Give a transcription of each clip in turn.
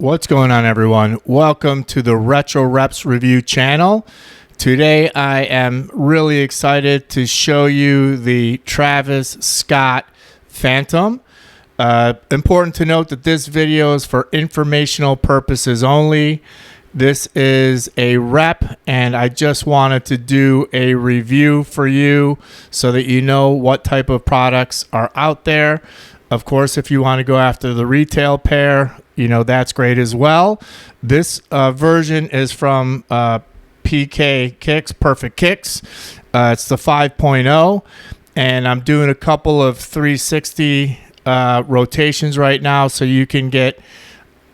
What's going on, everyone? Welcome to the Retro Reps Review channel. Today I am really excited to show you the Travis Scott Phantom. Important to note that this video is for informational purposes only. This is a rep, and I just wanted to do a review for you so that you know what type of products are out there. Of course, if you want to go after the retail pair, that's great as well. This version is from PK Kicks, Perfect Kicks. It's the 5.0, and I'm doing a couple of 360 rotations right now so you can get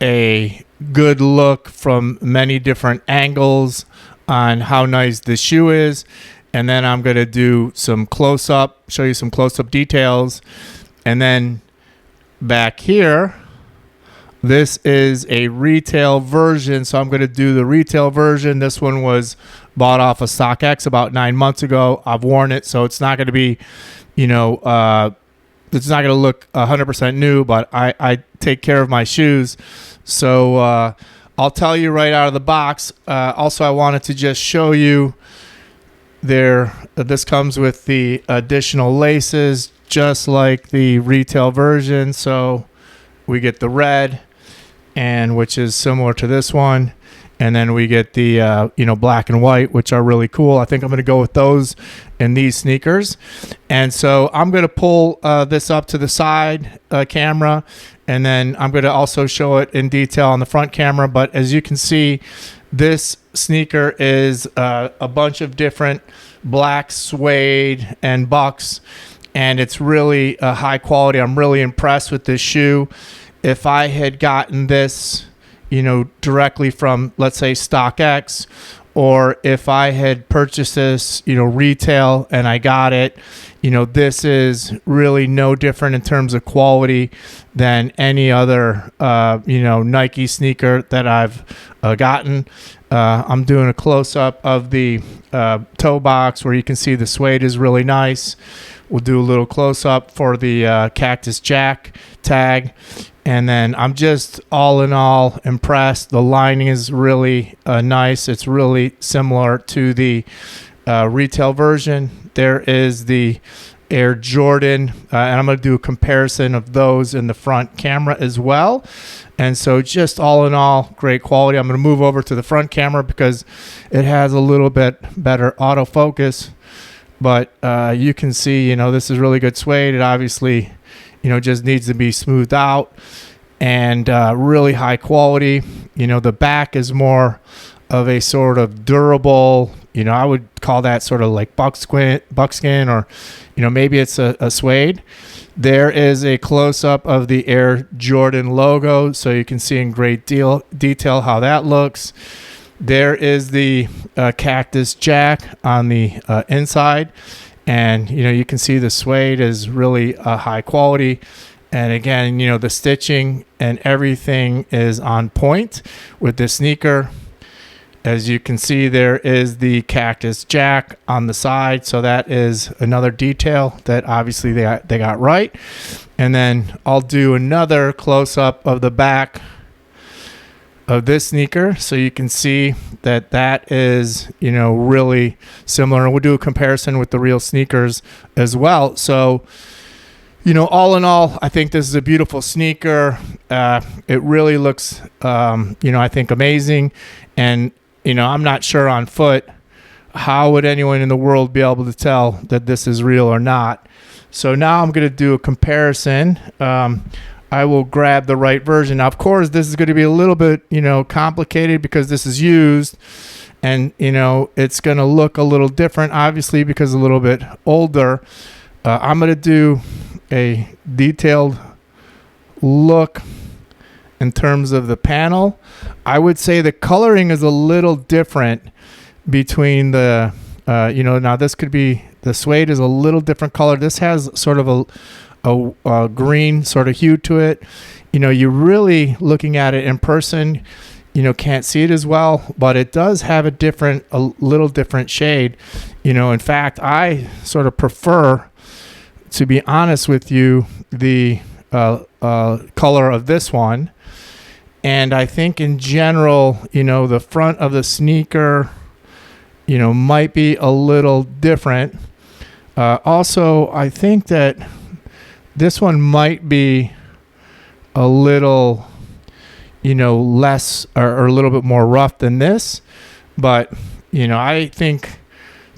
a good look from many different angles on how nice the shoe is. And then I'm going to do some close-up, show you some close-up details. And then back here, this is a retail version, so I'm going to do the retail version. This one was bought off of StockX about 9 months ago. I've worn it, so it's not going to be, it's not going to look 100% new, but I take care of my shoes. So I'll tell you right out of the box. Also, I wanted to just show you this comes with the additional laces, just like the retail version. So we get the red, and which is similar to this one, and then we get the black and white, which are really cool. I think I'm going to go with those in these sneakers. And so I'm going to pull this up to the side camera, and then I'm going to also show it in detail on the front camera. But as you can see, this sneaker is a bunch of different black suede and bucks, and it's really high quality. I'm really impressed with this shoe. If I had gotten this, directly from, let's say, StockX, or if I had purchased this, retail, and I got it, this is really no different in terms of quality than any other, Nike sneaker that I've gotten. I'm doing a close-up of the toe box where you can see the suede is really nice. We'll do a little close-up for the Cactus Jack tag. And then I'm just all in all impressed. The lining is really nice. It's really similar to the retail version. There is the Air Jordan, and I'm going to do a comparison of those in the front camera as well. And so just all in all, great quality. I'm going to move over to the front camera because it has a little bit better autofocus. But you can see, this is really good suede. It obviously, just needs to be smoothed out, and really high quality. The back is more of a sort of durable, I would call that sort of like buckskin, or, maybe it's a suede. There is a close-up of the Air Jordan logo, so you can see in great detail how that looks. There is the Cactus Jack on the inside, and you can see the suede is really high quality. And again, the stitching and everything is on point with this sneaker. As you can see, there is the Cactus Jack on the side, so that is another detail that obviously they got right. And then I'll do another close-up of the back of this sneaker, so you can see that is really similar, and we'll do a comparison with the real sneakers as well. So all in all, I think this is a beautiful sneaker. It really looks I think amazing. And I'm not sure on foot how would anyone in the world be able to tell that this is real or not. So now I'm going to do a comparison. I will grab the right version. Now, of course, this is going to be a little bit, complicated because this is used, and, it's going to look a little different, obviously, because a little bit older. I'm going to do a detailed look in terms of the panel. I would say the coloring is a little different between the, now this could be, the suede is a little different color. This has sort of a green sort of hue to it. You're really looking at it in person, can't see it as well, but it does have a little different shade. In fact, I sort of prefer, to be honest with you, the color of this one. And I think in general, the front of the sneaker, might be a little different. Also, I think that this one might be a little, less or a little bit more rough than this. But, I think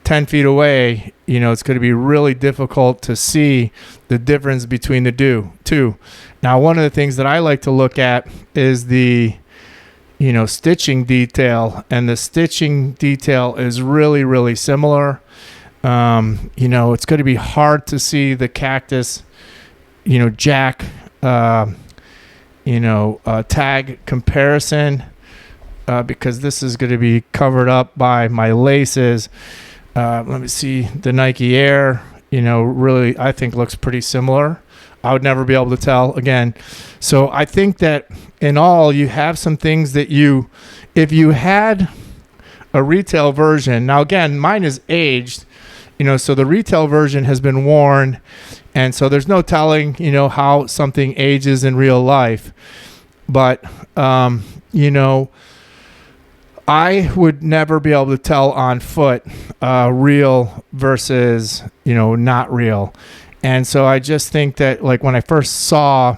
10 feet away, it's going to be really difficult to see the difference between the two. Now, one of the things that I like to look at is the, stitching detail. And the stitching detail is really, really similar. It's going to be hard to see the cactus, jack, tag comparison because this is going to be covered up by my laces. Let me see the Nike Air, really I think looks pretty similar. I would never be able to tell again. So I think that in all you have some things that if you had a retail version, now again, mine is aged, so the retail version has been worn. And so there's no telling, how something ages in real life. But, I would never be able to tell on foot real versus, not real. And so I just think that like when I first saw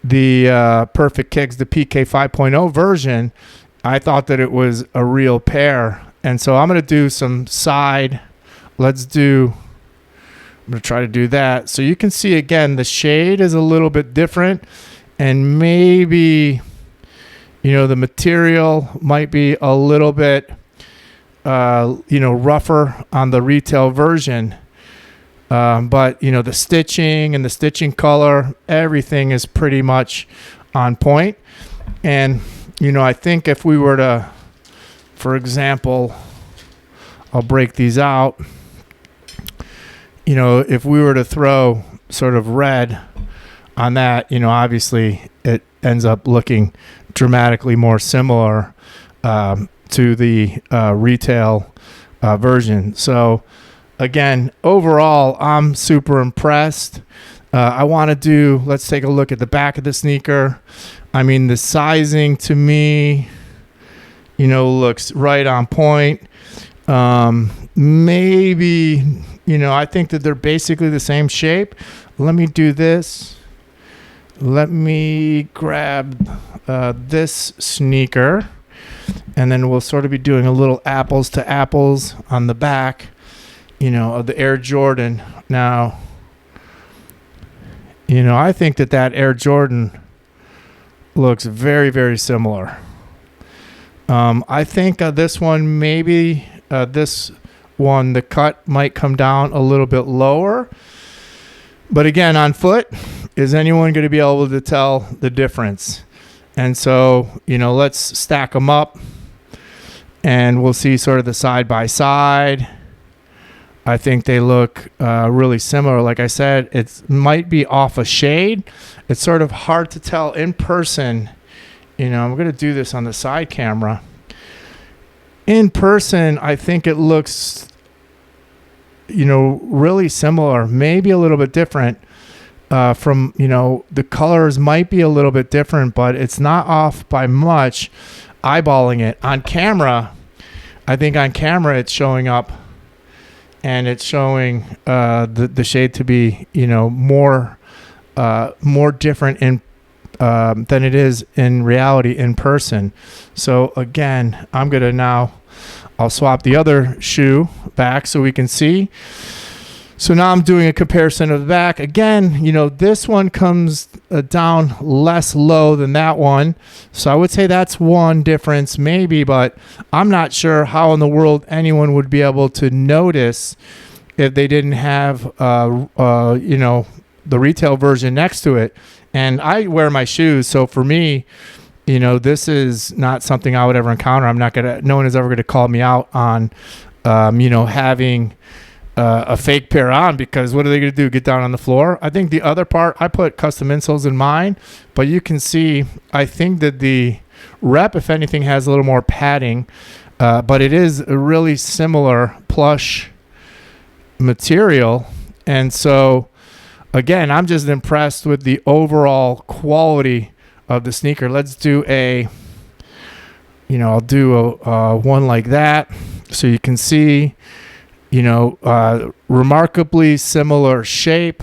the Perfect Kicks, the PK 5.0 version, I thought that it was a real pair. And so I'm going to do some side. I'm going to try to do that. So you can see again, the shade is a little bit different and maybe, the material might be a little bit, rougher on the retail version. But, the stitching and the stitching color, everything is pretty much on point. And, I think if we were to, for example, I'll break these out. If we were to throw sort of red on that, obviously it ends up looking dramatically more similar to the retail version. So again, overall, I'm super impressed. Let's take a look at the back of the sneaker. I mean, the sizing to me, looks right on point. Maybe, I think that they're basically the same shape. Let me do this. Let me grab this sneaker, and then we'll sort of be doing a little apples to apples on the back, of the Air Jordan. Now, I think that Air Jordan looks very, very similar. I think this one, maybe this one, the cut might come down a little bit lower. But again, on foot, is anyone going to be able to tell the difference? And so, let's stack them up and we'll see sort of the side by side. I think they look really similar. Like I said, it might be off a shade. It's sort of hard to tell in person. I'm going to do this on the side camera. In person, I think it looks, really similar, maybe a little bit different. From, the colors might be a little bit different, but it's not off by much eyeballing it. On camera, I think on camera it's showing up and it's showing the shade to be, more different in than it is in reality in person. So again, I'll swap the other shoe back so we can see. So now I'm doing a comparison of the back. Again, this one comes down less low than that one. So I would say that's one difference maybe, but I'm not sure how in the world anyone would be able to notice if they didn't have, the retail version next to it. And I wear my shoes. So for me, this is not something I would ever encounter. No one is ever going to call me out on, having a fake pair on, because what are they going to do? Get down on the floor? I think the other part, I put custom insoles in mine, but you can see, I think that the Rep, if anything, has a little more padding, but it is a really similar plush material. And so, again, I'm just impressed with the overall quality of the sneaker. Let's do a, I'll do a one like that so you can see, remarkably similar shape.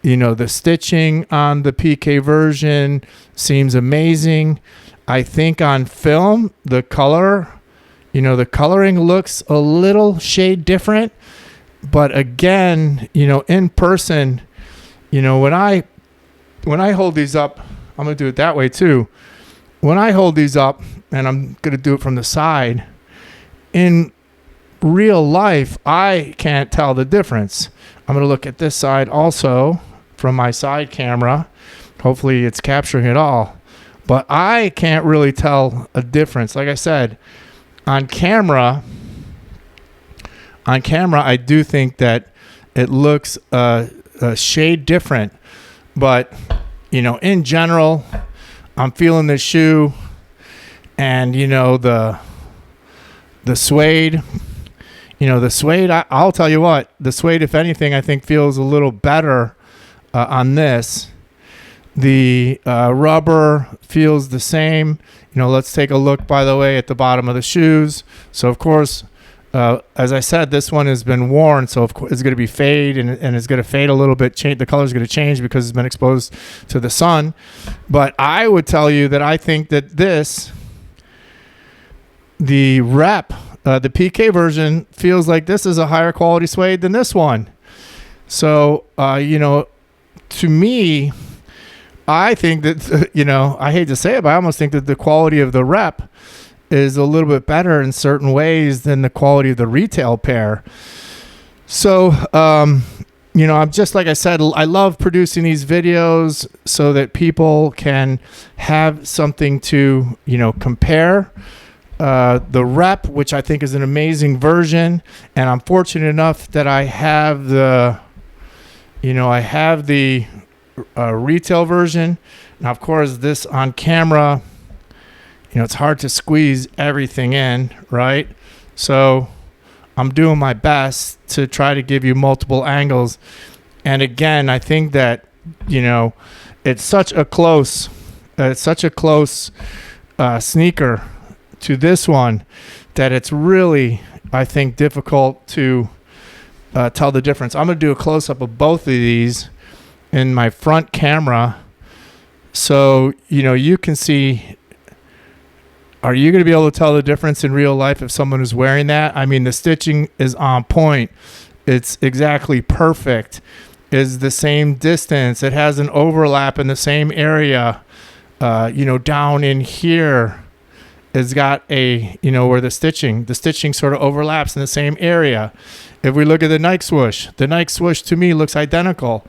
The stitching on the PK version seems amazing. I think on film, the color, the coloring looks a little shade different. But again, in person, when I hold these up, I'm going to do it that way too. When I hold these up, and I'm going to do it from the side, in real life, I can't tell the difference. I'm going to look at this side also from my side camera. Hopefully it's capturing it all. But I can't really tell a difference. Like I said, on camera, I do think that it looks a shade different. But, in general, I'm feeling this shoe, and, the suede, the suede, I'll tell you what, the suede, if anything, I think feels a little better on this. The rubber feels the same. Let's take a look, by the way, at the bottom of the shoes. So, of course, as I said, this one has been worn, so of course it's going to be fade, and it's going to fade a little bit. The color is going to change because it's been exposed to the sun. But I would tell you that I think that the rep, the PK version, feels like this is a higher quality suede than this one. So, to me, I think that, I hate to say it, but I almost think that the quality of the rep is a little bit better in certain ways than the quality of the retail pair. So, I'm just, like I said, I love producing these videos so that people can have something to, the rep, which I think is an amazing version. And I'm fortunate enough that I have the retail version. Now, of course, this on camera, it's hard to squeeze everything in, right? So I'm doing my best to try to give you multiple angles. And again, I think that, it's such a close sneaker to this one that it's really, I think, difficult to tell the difference. I'm going to do a close-up of both of these in my front camera. So, you can see. Are you going to be able to tell the difference in real life if someone is wearing that? I mean, the stitching is on point. It's exactly perfect. Is the same distance. It has an overlap in the same area. Down in here, it's got a, where the stitching sort of overlaps in the same area. If we look at the Nike swoosh to me looks identical.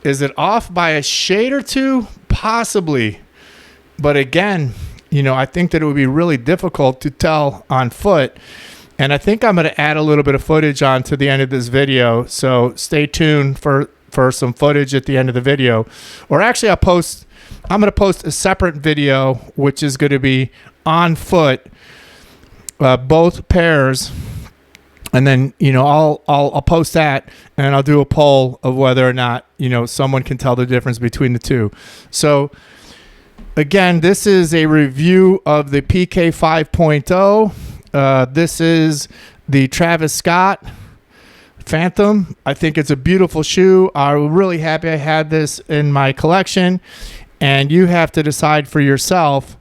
Is it off by a shade or two? Possibly. But again, I think that it would be really difficult to tell on foot. And I think I'm going to add a little bit of footage on to the end of this video. So stay tuned for some footage at the end of the video. Or actually, I'm going to post a separate video, which is going to be on foot, both pairs. And then, I'll post that, and I'll do a poll of whether or not, someone can tell the difference between the two. So, again, this is a review of the PK 5.0. This is the Travis Scott Phantom. I think it's a beautiful shoe. I'm really happy I had this in my collection. And you have to decide for yourself.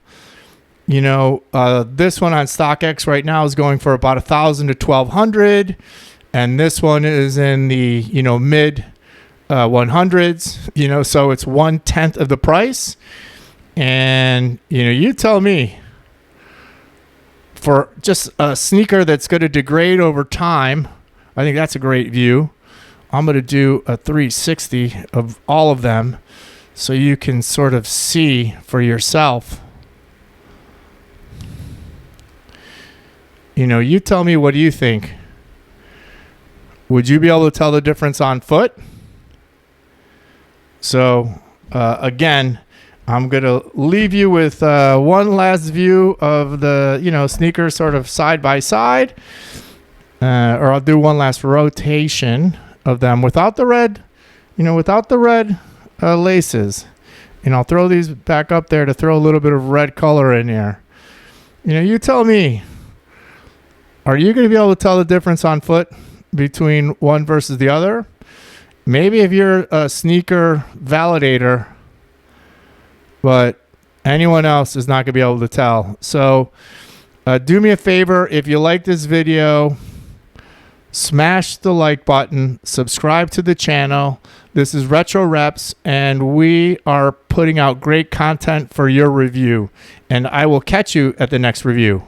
This one on StockX right now is going for about $1,000 to $1,200. And this one is in the, mid 100s, so it's 1/10 of the price. And, you tell me, for just a sneaker that's going to degrade over time, I think that's a great view. I'm going to do a 360 of all of them so you can sort of see for yourself. You tell me, what do you think? Would you be able to tell the difference on foot? So, again, I'm going to leave you with one last view of the, sneakers sort of side by side. Or I'll do one last rotation of them without the red, laces. And I'll throw these back up there to throw a little bit of red color in there. You tell me, are you going to be able to tell the difference on foot between one versus the other? Maybe if you're a sneaker validator, but anyone else is not going to be able to tell. So do me a favor, if you like this video, smash the like button, subscribe to the channel. This is Retro Reps, and we are putting out great content for your review. And I will catch you at the next review.